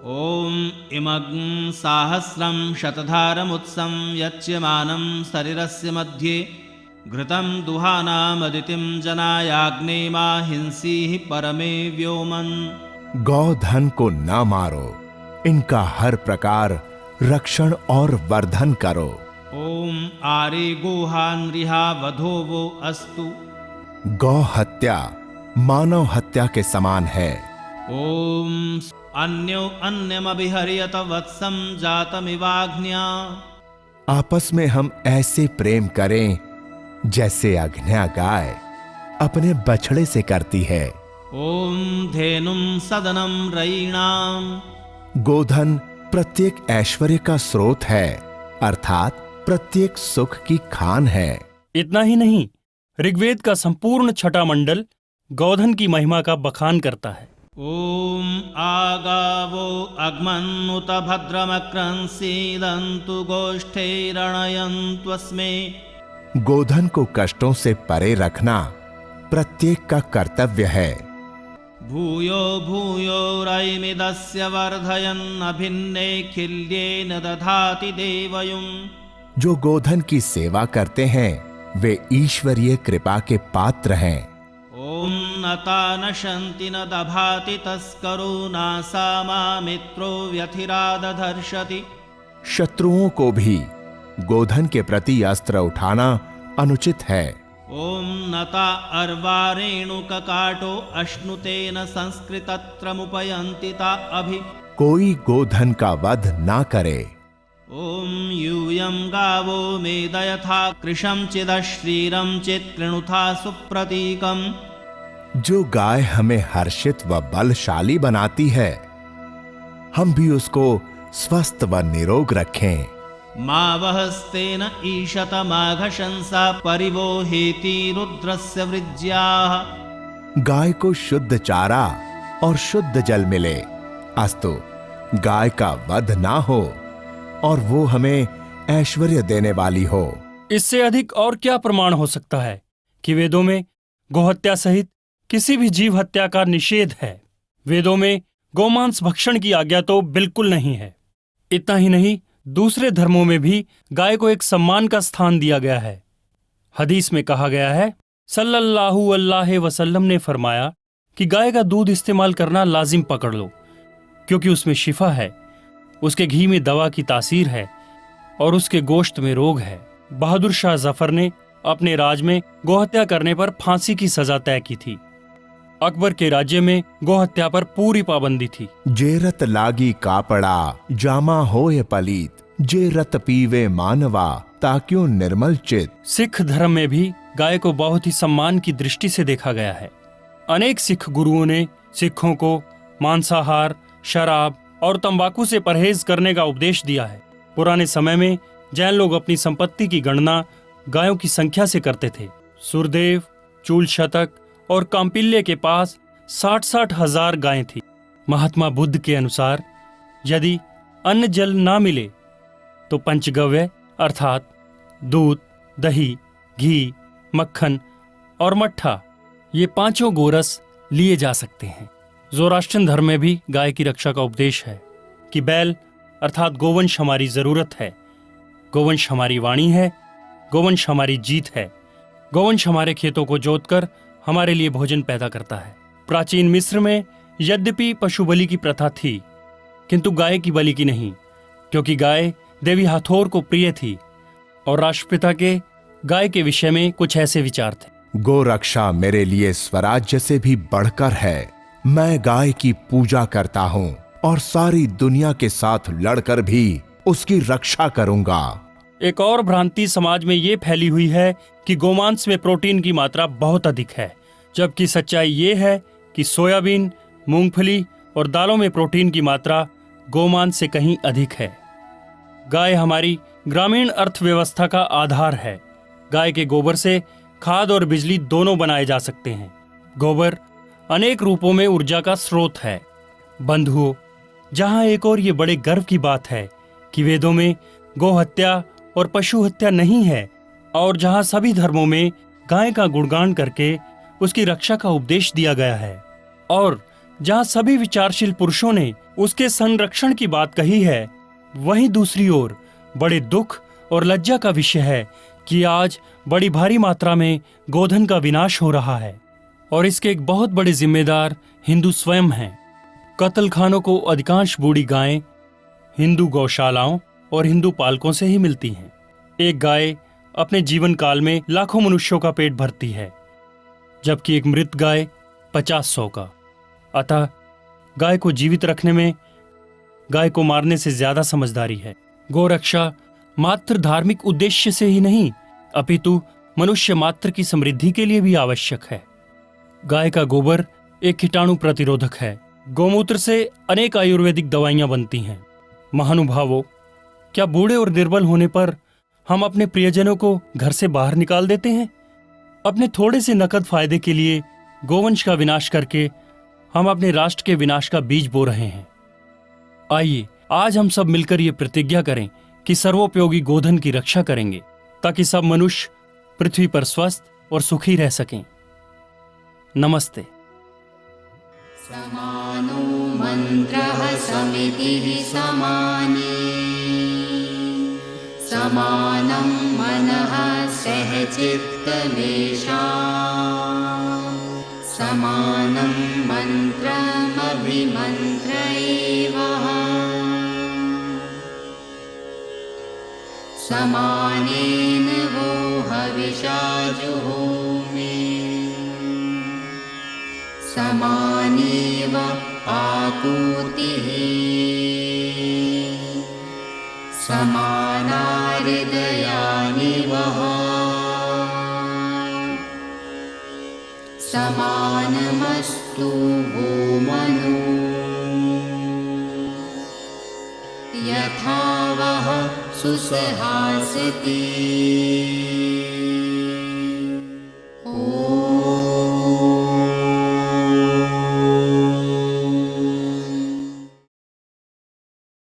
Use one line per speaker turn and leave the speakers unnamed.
ॐ इमं साहस्रं शतधारमुत्सं यच्यमानं शरीरस्य मध्ये घृतं दुहानामदितिं जनायाग्नेयमाहिंसीः परमे व्योमन्।
गौधन को न मारो, इनका हर प्रकार रक्षण और वर्धन करो।
ॐ आरे गोहानृहा वधो वो अस्तु।
गौ हत्या मानव हत्या के समान है।
ॐ अन्यो अन्यमभिहर्यत वत्सं जातमिवाग्न्या।
आपस में हम ऐसे प्रेम करें जैसे अग्न्या गाय अपने बछड़े से करती है।
ॐ धेनुं सदनं रयीणाम्।
गोधन प्रत्येक ऐश्वर्य का स्रोत है, अर्थात प्रत्येक सुख की खान है।
इतना ही नहीं, ऋग्वेद का संपूर्ण छठा मंडल गोधन की महिमा का बखान करता है।
ॐ आगावो अग्मन्नुत भद्रमक्रंसीदन्तु गोष्ठैरणयन्त्वस्मे।
गोधन को कष्टों से परे रखना प्रत्येक का कर्तव्य है।
भूयो भूयो रयिमिदस्य वर्धयन्नभिन्ने खिल्येन दधाति देवयुम्।
जो गोधन की सेवा करते हैं वे ईश्वरीय कृपा के पात्र हैं।
ॐ नता नशन्ति न दभाति तस्करो नासामा मित्रो व्यथिरादधर्षति।
शत्रुओं को भी गोधन के प्रति अस्त्र उठाना अनुचित है।
ॐ नता अर्वारेणुककाटो अश्नुतेन संस्कृतत्रमुपयन्ति ता अभि।
कोई गोधन का वध ना करे।
ॐ यूयं गावो मेदयथा कृशं चिदश्रीरं चित्कृणुथा सुप्रतीकम्।
जो गाय हमें हर्षित व बलशाली बनाती है, हम भी उसको स्वस्थ व निरोग रखें।
मा वहस्तेन ईशत माघशंसा परिवोहेति रुद्रस्य वृज्याः।
गाय को शुद्ध चारा और शुद्ध जल मिले, अस्तु गाय का वध ना हो और वो हमें ऐश्वर्य देने वाली हो।
इससे अधिक और क्या प्रमाण हो सकता है कि वेदों में गोहत्या सहित किसी भी जीव हत्या का निषेध है। वेदों में गोमांस भक्षण की आज्ञा तो बिल्कुल नहीं है। इतना ही नहीं, दूसरे धर्मों में भी गाय को एक सम्मान का स्थान दिया गया है। हदीस में कहा गया है, सल्लल्लाहु अलैहि वसल्लम ने फरमाया कि गाय का दूध इस्तेमाल करना लाजिम पकड़ लो, क्योंकि उसमें शिफा है, उसके घी में दवा की तासीर है और उसके गोश्त में रोग है। बहादुर शाह जफर ने अपने राज में गोहत्या करने पर फांसी की सजा तय की थी। अकबर के राज्य में गोहत्या पर पूरी पाबंदी थी।
जे रत लागी कापड़ा जामा होए पलीत, जे रत पीवे मानवा ताक्यों निर्मल चित।
सिख धर्म में भी गाय को बहुत ही सम्मान की दृष्टि से देखा गया है। अनेक सिख गुरुओं ने सिखों को मांसाहार, शराब और तंबाकू से परहेज करने का उपदेश दिया है। पुराने समय में जैन लोग अपनी संपत्ति की गणना गायों की संख्या से करते थे। सुरदेव, चूल शतक और कांपिल्य के पास 60-60 हजार गायें थी। महात्मा बुद्ध के अनुसार यदि अन्न जल ना मिले तो पंचगव्य अर्थात दूध, दही, घी, मक्खन और मट्ठा, ये पांचों गोरस लिए जा सकते हैं। ज़ोराष्ट्रियन धर्म में भी गाय की रक्षा का उपदेश है कि बैल अर्थात गोवंश हमारी जरूरत है, गोवंश हमारी वाणी है, गोवंश हमारी जीत है। गोवंश हमारे खेतों को जोतकर हमारे लिए भोजन पैदा करता है। प्राचीन मिस्र में यद्यपि पशु बलि की प्रथा थी, किंतु गाय की बलि की नहीं, क्योंकि गाय देवी हाथोर को प्रिय थी और राष्ट्रपिता के गाय के विषय में कुछ ऐसे विचार थे।
गो रक्षा मेरे लिए स्वराज्य से भी बढ़कर है। मैं गाय की पूजा करता हूँ और सारी दुनिया के साथ लड़कर भी उसकी रक्षा करूंगा।
एक और भ्रांति समाज में ये फैली हुई है कि गोमांस में प्रोटीन की मात्रा बहुत अधिक है, जबकि सच्चाई ये है कि सोयाबीन, मूंगफली और दालों में प्रोटीन की मात्रा गोमांस से कहीं अधिक है। गाय हमारी ग्रामीण अर्थव्यवस्था का आधार है। गाय के गोबर से खाद और बिजली दोनों बनाए जा सकते हैं। गोबर अनेक रूपों में ऊर्जा का स्रोत है। बंधुओं, जहां एक और ये बड़े गर्व की बात है कि वेदों में गौ हत्या और पशु हत्या नहीं है, और जहां सभी धर्मों में गाय का गुणगान करके उसकी रक्षा का उपदेश दिया गया है, और जहाँ सभी विचारशील पुरुषों ने उसके संरक्षण की बात कही है, वहीं दूसरी ओर बड़े दुख और लज्जा का विषय है कि आज बड़ी भारी मात्रा में गोधन का विनाश हो रहा है और इसके एक बहुत बड़े जिम्मेदार हिंदू स्वयं हैं। कत्ल खानों को अधिकांश बूढ़ी गायें हिंदू गौशालाओं और हिंदू पालकों से ही मिलती हैं। एक गाय अपने जीवन काल में लाखों मनुष्यों का पेट भरती है, जबकि एक मृत गाय 50-100 का। अतः गाय को जीवित रखने में गाय को मारने से ज्यादा समझदारी है। गोरक्षा मात्र धार्मिक उद्देश्य से ही नहीं, अपितु मनुष्य मात्र की समृद्धि के लिए भी आवश्यक है। गाय का गोबर एक कीटाणु प्रतिरोधक है। गोमूत्र से अनेक आयुर्वेदिक दवाइयां बनती हैं। महानुभावों, क्या बूढ़े और निर्बल होने पर हम अपने प्रियजनों को घर से बाहर निकाल देते हैं? अपने थोड़े से नकद फायदे के लिए गोवंश का विनाश करके हम अपने राष्ट्र के विनाश का बीज बो रहे हैं। आइए आज हम सब मिलकर ये प्रतिज्ञा करें कि सर्वोपयोगी गोधन की रक्षा करेंगे, ताकि सब मनुष्य पृथ्वी पर स्वस्थ और सुखी रह सकें। नमस्ते।
समानो मन्त्रः समितिः समाने, समानं मनः सहचित्तमेषाम्, समानं मन्त्रमभिमन्त्र एवः, समानेन वो हविषा जुहोमि, समानेव आकूतिः, समाना हृदयानि वः, समानमस्तु वो मनो, यथा वः सुसहासति।